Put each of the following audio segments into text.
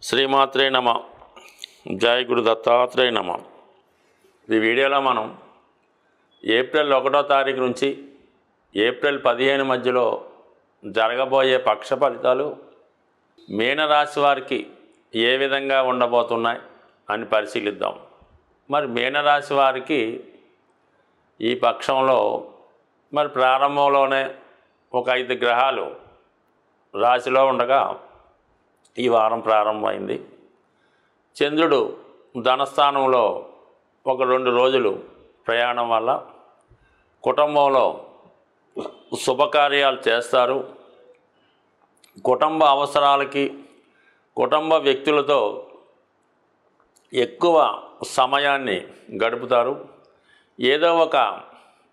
శ్రీమాత్రే నమ. జై గురు దత్తాత్రేయ నమ. ఈ వీడియోలో మనం ఏప్రిల్ 1వ తారీఖు నుంచి ఏప్రిల్ 15 మధ్యలో జరగబోయే పక్ష ఫలితాలు మీనరాశి వారికి ఏ విధంగా ఉండబోతున్నాయి అని పరిశీలిద్దాం. మరి మీనరాశి వారికి ఈ పక్షంలో మరి ప్రారంభంలోనే ఒక 5 గ్రహాలు రాశిలో ఉండగా ఈ వారం ప్రారంభమైంది. చంద్రుడు ధనస్థానంలో ఒక 2 రోజులు ప్రయాణం వల్ల కుటుంబంలో శుభకార్యాలు చేస్తారు. కుటుంబ అవసరాలకి కుటుంబ వ్యక్తులతో ఎక్కువ సమయాన్ని గడుపుతారు. ఏదో ఒక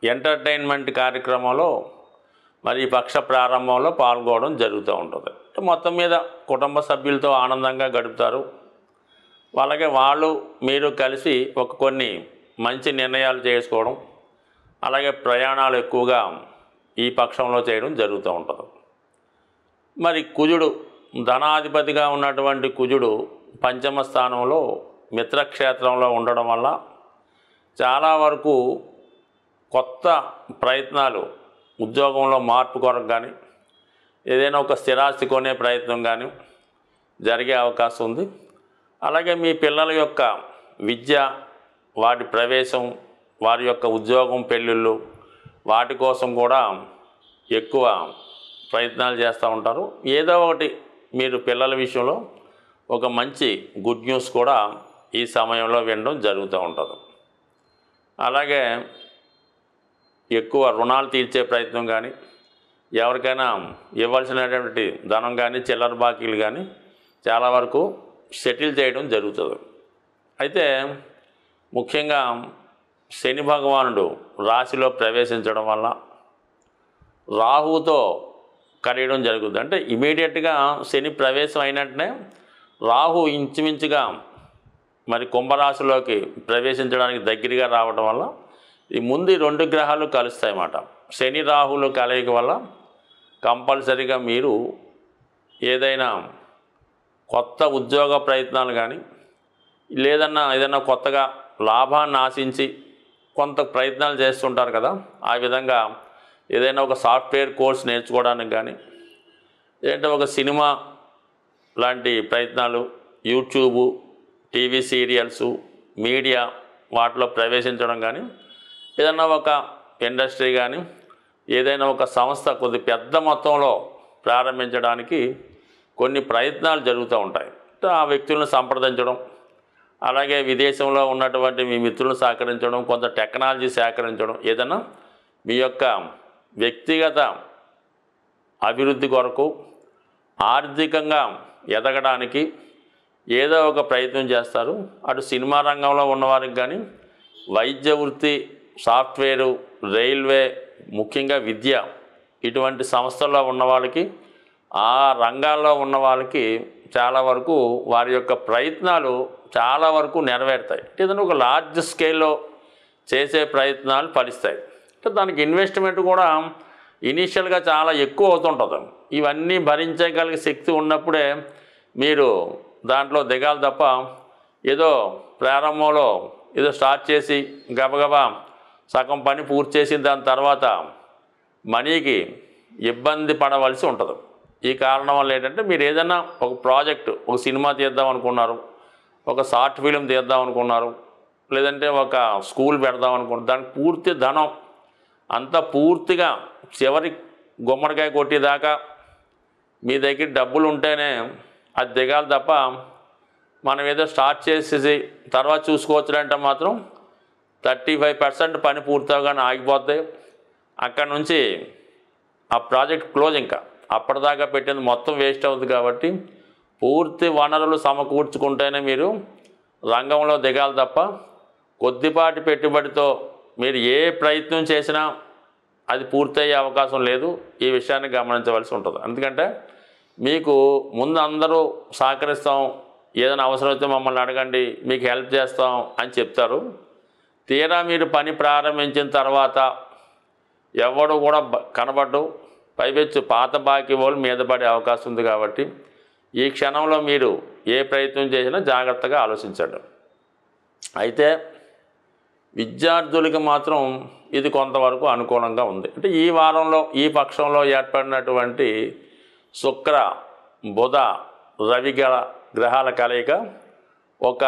ఎంటర్టైన్మెంట్ కార్యక్రమంలో మరి ఈ పక్ష ప్రారంభంలో పాల్గొనడం జరుగుతూ ఉంటుంది. మొత్తం మీద కుటుంబ సభ్యులతో ఆనందంగా గడుపుతారు. అలాగే వాళ్ళు మీరు కలిసి కొన్ని మంచి నిర్ణయాలు చేసుకోవడం, అలాగే ప్రయాణాలు ఎక్కువగా ఈ పక్షంలో చేయడం జరుగుతూ ఉంటుంది. మరి కుజుడు ధనాధిపతిగా ఉన్నటువంటి కుజుడు పంచమ స్థానంలో మిత్రక్షేత్రంలో ఉండడం వల్ల చాలా వరకు కొత్త ప్రయత్నాలు, ఉద్యోగంలో మార్పు కొరకు కానీ ఏదైనా ఒక స్థిరాస్తి కొనే ప్రయత్నం కానీ జరిగే అవకాశం ఉంది. అలాగే మీ పిల్లల యొక్క విద్య, వాటి ప్రవేశం, వారి యొక్క ఉద్యోగం, పెళ్ళిళ్ళు, వాటి కోసం కూడా ఎక్కువ ప్రయత్నాలు చేస్తూ ఉంటారు. ఏదో ఒకటి మీరు పిల్లల విషయంలో ఒక మంచి గుడ్ న్యూస్ కూడా ఈ సమయంలో వినడం జరుగుతూ ఉంటుంది. అలాగే ఎక్కువ రుణాలు తీర్చే ప్రయత్నం కానీ, ఎవరికైనా ఇవ్వాల్సినటువంటి ధనం కానీ, చిల్లర బాకీలు కానీ చాలా వరకు సెటిల్ చేయడం జరుగుతుంది. అయితే ముఖ్యంగా శని భగవానుడు రాశిలో ప్రవేశించడం వల్ల రాహువుతో కలియడం జరుగుతుంది. అంటే ఇమీడియట్గా శని ప్రవేశం అయినట్టునే రాహు ఇంచుమించుగా మరి కుంభరాశిలోకి ప్రవేశించడానికి దగ్గరగా రావడం వల్ల ఈ ముందు 2 గ్రహాలు కలుస్తాయి అన్నమాట. శని రాహువుల కలయిక వల్ల కంపల్సరీగా మీరు ఏదైనా కొత్త ఉద్యోగ ప్రయత్నాలు కానీ ఏదైనా కొత్తగా లాభాన్ని ఆశించి కొంత ప్రయత్నాలు చేస్తుంటారు కదా, ఆ విధంగా ఏదైనా ఒక సాఫ్ట్వేర్ కోర్స్ నేర్చుకోవడానికి కానీ, లేదంటే ఒక సినిమా లాంటి ప్రయత్నాలు, యూట్యూబు, టీవీ సీరియల్స్, మీడియా వాటిలో ప్రవేశించడం కానీ, ఏదైనా ఒక ఇండస్ట్రీ కానీ, ఏదైనా ఒక సంస్థ కొద్ది పెద్ద మొత్తంలో ప్రారంభించడానికి కొన్ని ప్రయత్నాలు జరుగుతూ ఉంటాయి. ఆ వ్యక్తులను సంప్రదించడం, అలాగే విదేశంలో ఉన్నటువంటి మీ మిత్రులను సహకరించడం, కొంత టెక్నాలజీ సేకరించడం, ఏదైనా మీ యొక్క వ్యక్తిగత అభివృద్ధి కొరకు ఆర్థికంగా ఎదగడానికి ఏదో ఒక ప్రయత్నం చేస్తారు. అటు సినిమా రంగంలో ఉన్నవారికి కానీ, వైద్య వృత్తి, సాఫ్ట్వేరు, రైల్వే, ముఖ్యంగా విద్య, ఇటువంటి సంస్థల్లో ఉన్న వాళ్ళకి, ఆ రంగాల్లో ఉన్న వాళ్ళకి చాలా వరకు వారి యొక్క ప్రయత్నాలు చాలా వరకు నెరవేరుతాయి. ఏదైనా ఒక లార్జ్ స్కేల్లో చేసే ప్రయత్నాలు ఫలిస్తాయి. దానికి ఇన్వెస్ట్మెంట్ కూడా ఇనీషియల్గా చాలా ఎక్కువ అవుతుంటుంది. ఇవన్నీ భరించగలిగే శక్తి ఉన్నప్పుడే మీరు దాంట్లో దిగాలి తప్ప ఏదో ప్రారంభంలో ఏదో స్టార్ట్ చేసి గబగబా సగం పని పూర్తి చేసి దాని తర్వాత మనీకి ఇబ్బంది పడవలసి ఉంటుంది. ఈ కారణం వల్ల ఏంటంటే మీరు ఏదైనా ఒక ప్రాజెక్టు, ఒక సినిమా తీద్దాం అనుకున్నారు, ఒక షార్ట్ ఫిలిం తీద్దాం అనుకున్నారు, లేదంటే ఒక స్కూల్ పెడదాం అనుకున్నారు, దానికి పూర్తి ధనం అంతా పూర్తిగా చివరి గుమ్మడికాయ కొట్టేదాకా మీ దగ్గర డబ్బులు ఉంటేనే అది దిగాలి తప్ప మనం ఏదో స్టార్ట్ చేసేసి తర్వాత చూసుకోవచ్చులంటే మాత్రం 35% పని పూర్తవగానే ఆగిపోతాయి. అక్కడి నుంచి ఆ ప్రాజెక్ట్ క్లోజ్. ఇంకా అప్పటిదాకా పెట్టింది మొత్తం వేస్ట్ అవుతుంది. కాబట్టి పూర్తి వనరులు సమకూర్చుకుంటేనే మీరు రంగంలో దిగాలి తప్ప కొద్దిపాటి పెట్టుబడితో మీరు ఏ ప్రయత్నం చేసినా అది పూర్తయ్యే అవకాశం లేదు. ఈ విషయాన్ని గమనించవలసి ఉంటుంది. ఎందుకంటే మీకు ముందు అందరూ సహకరిస్తాం, ఏదైనా అవసరం అయితే మమ్మల్ని అడగండి, మీకు హెల్ప్ చేస్తాం అని చెప్తారు. తీరా మీరు పని ప్రారంభించిన తర్వాత ఎవడు కూడా కనబడ్డు, పైపెచ్చు పాత బాకీ వాళ్ళు మీద పడే అవకాశం ఉంది. కాబట్టి ఈ క్షణంలో మీరు ఏ ప్రయత్నం చేసినా జాగ్రత్తగా ఆలోచించండి. అయితే విద్యార్థులకి మాత్రం ఇది కొంతవరకు అనుకూలంగా ఉంది. అంటే ఈ వారంలో ఈ పక్షంలో ఏర్పడినటువంటి శుక్ర బుధ రవి గ్రహాల కలయిక ఒక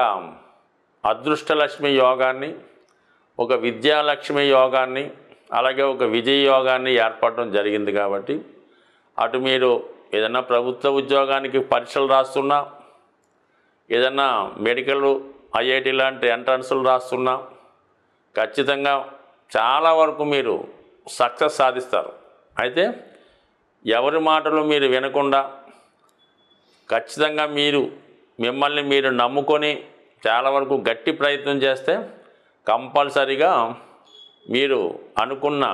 అదృష్టలక్ష్మి యోగాన్ని, ఒక విద్యాలక్ష్మి యోగాన్ని, అలాగే ఒక విజయ యోగాన్ని ఏర్పడడం జరిగింది. కాబట్టి అటు మీరు ఏదైనా ప్రభుత్వ ఉద్యోగానికి పరీక్షలు రాస్తున్నా, ఏదైనా మెడికల్ ఐఐటి లాంటి ఎంట్రన్స్లు రాస్తున్నా ఖచ్చితంగా చాలా వరకు మీరు సక్సెస్ సాధిస్తారు. అయితే ఎవరి మాటలు మీరు వినకుండా ఖచ్చితంగా మిమ్మల్ని మీరు నమ్ముకొని చాలా వరకు గట్టి ప్రయత్నం చేస్తే కంపల్సరీగా మీరు అనుకున్న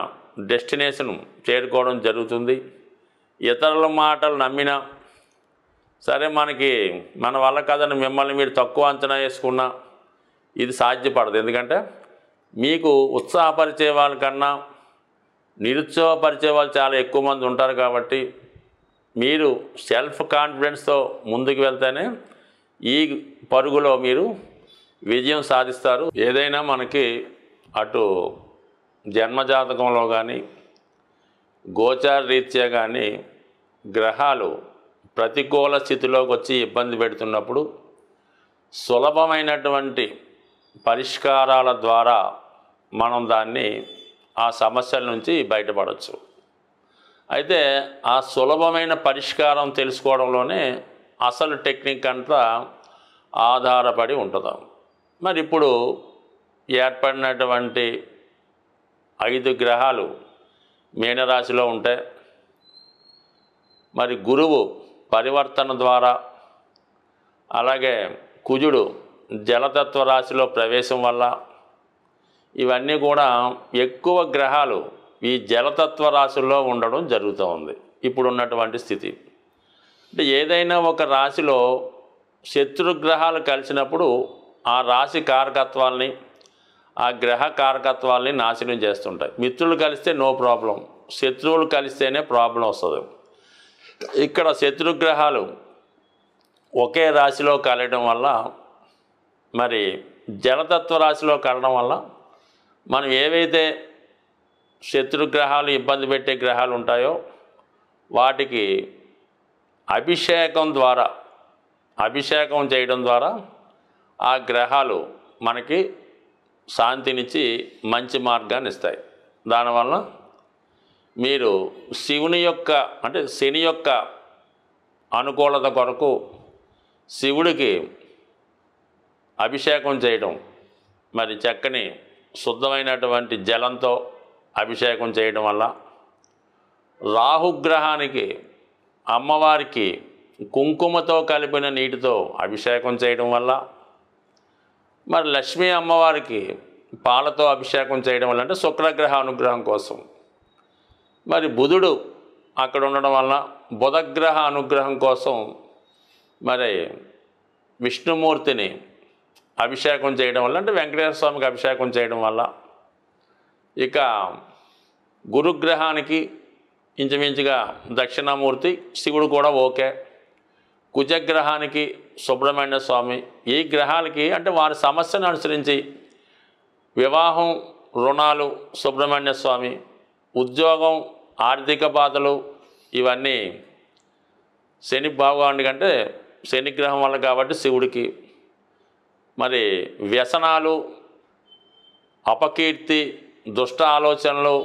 డెస్టినేషన్ చేరుకోవడం జరుగుతుంది. ఇతరుల మాటలు నమ్మినా సరే మన వల్ల కాదని మిమ్మల్ని మీరు తక్కువ అంచనా వేసుకున్నా ఇది సాధ్యపడదు. ఎందుకంటే మీకు ఉత్సాహపరిచే వాళ్ళకన్నా నిరుత్సాహపరిచే వాళ్ళు చాలా ఎక్కువ మంది ఉంటారు. కాబట్టి మీరు సెల్ఫ్ కాన్ఫిడెన్స్తో ముందుకు వెళ్తేనే ఈ పరుగులో మీరు విజయం సాధిస్తారు. ఏదైనా మనకి అటు జన్మజాతకంలో కానీ గోచార రీత్యా కానీ గ్రహాలు ప్రతికూల స్థితిలోకి వచ్చి ఇబ్బంది పెడుతున్నప్పుడు సులభమైనటువంటి పరిష్కారాల ద్వారా మనం ఆ సమస్యల నుంచి బయటపడవచ్చు. అయితే ఆ సులభమైన పరిష్కారం తెలుసుకోవడంలోనే అసలు టెక్నిక్ అంతా ఆధారపడి ఉంటుంది. మరి ఇప్పుడు ఏర్పడినటువంటి 5 గ్రహాలు మీనరాశిలో ఉంటే, మరి గురువు పరివర్తన ద్వారా, అలాగే కుజుడు జలతత్వ రాశిలో ప్రవేశం వల్ల ఇవన్నీ కూడా ఎక్కువ గ్రహాలు ఈ జలతత్వ రాశుల్లో ఉండడం జరుగుతూ ఉంది ఇప్పుడున్నటువంటి స్థితి. అంటే ఏదైనా ఒక రాశిలో శత్రుగ్రహాలు కలిసినప్పుడు ఆ రాశి కారకత్వాల్ని, ఆ గ్రహ కారకత్వాల్ని నాశనం చేస్తుంటాయి. మిత్రులు కలిస్తే నో ప్రాబ్లం, శత్రువులు కలిస్తేనే ప్రాబ్లం వస్తుంది. ఇక్కడ శత్రుగ్రహాలు ఒకే రాశిలో కలయడం వల్ల, మరి జలతత్వ రాశిలో కలడం వల్ల మనం ఏవైతే శత్రుగ్రహాలు ఇబ్బంది పెట్టే గ్రహాలు ఉంటాయో వాటికి అభిషేకం చేయడం ద్వారా ఆ గ్రహాలు మనకి శాంతినిచ్చి మంచి మార్గాన్ని ఇస్తాయి. దానివల్ల మీరు శని యొక్క అనుకూలత కొరకు శివుడికి అభిషేకం చేయడం, మరి చక్కని శుద్ధమైనటువంటి జలంతో అభిషేకం చేయడం వల్ల, రాహుగ్రహానికి అమ్మవారికి కుంకుమతో కలిపిన నీటితో అభిషేకం చేయడం వల్ల, మరి లక్ష్మీ అమ్మవారికి పాలతో అభిషేకం చేయడం వల్ల, అంటే శుక్రగ్రహ అనుగ్రహం కోసం, మరి బుధుడు అక్కడ ఉండడం వల్ల బుధగ్రహ అనుగ్రహం కోసం మరి విష్ణుమూర్తిని అభిషేకం చేయడం వల్ల, అంటే వెంకటేశ్వర స్వామికి అభిషేకం చేయడం వల్ల, ఇక గురుగ్రహానికి ఇంచుమించుగా దక్షిణామూర్తి శివుడు కూడా ఓకే, కుజగ్రహానికి సుబ్రహ్మణ్య స్వామి, ఈ గ్రహాలకి అంటే వారి సమస్యను అనుసరించి వివాహం, రుణాలు సుబ్రహ్మణ్య స్వామి, ఉద్యోగం, ఆర్థిక బాధలు ఇవన్నీ శని భగవానుడికి, అంటే శనిగ్రహం వల్ల కాబట్టి శివుడికి, మరి వ్యసనాలు, అపకీర్తి, దుష్ట ఆలోచనలు,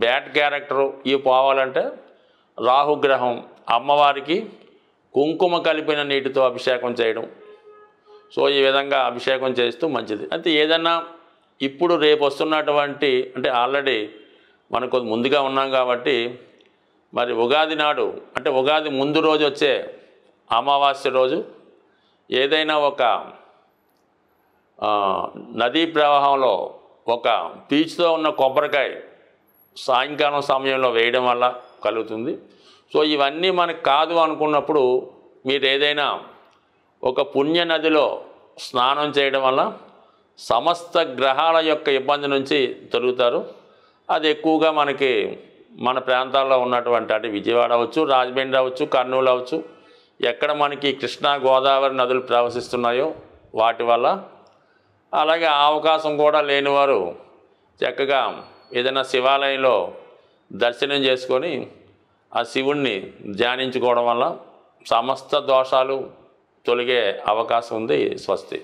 బ్యాడ్ క్యారెక్టరు ఇవి పోవాలంటే రాహుగ్రహం అమ్మవారికి కుంకుమ కలిపిన నీటితో అభిషేకం చేయడం. సో ఈ విధంగా అభిషేకం చేస్తూ మంచిది. అయితే ఏదన్నా ఇప్పుడు రేపు వస్తున్నటువంటి, అంటే ఆల్రెడీ మనకు ముందుగా ఉన్నాం కాబట్టి, మరి ఉగాది నాడు, అంటే ఉగాది ముందు రోజు వచ్చే అమావాస్య రోజు ఏదైనా ఒక నదీ ప్రవాహంలో ఒక పీచుతో ఉన్న కొబ్బరికాయ సాయంకాలం సమయంలో వేయడం వల్ల కలుగుతుంది. సో ఇవన్నీ మనకు కాదు అనుకున్నప్పుడు మీరు ఏదైనా ఒక పుణ్య నదిలో స్నానం చేయడం వల్ల సమస్త గ్రహాల యొక్క ఇబ్బంది నుంచి తొలుగుతారు. అది ఎక్కువగా మన ప్రాంతాల్లో ఉన్నటువంటి, అంటే విజయవాడ అవచ్చు, రాజమండ్రి అవచ్చు, కర్నూలు అవచ్చు, ఎక్కడ మనకి కృష్ణా గోదావరి నదులు ప్రవహిస్తున్నాయో వాటి వల్ల, అలాగే ఆ అవకాశం కూడా లేనివారు చక్కగా ఏదైనా శివాలయంలో దర్శనం చేసుకొని ఆ శివుణ్ణి ధ్యానించుకోవడం వల్ల సమస్త దోషాలు తొలగే అవకాశం ఉంది. స్వస్తి.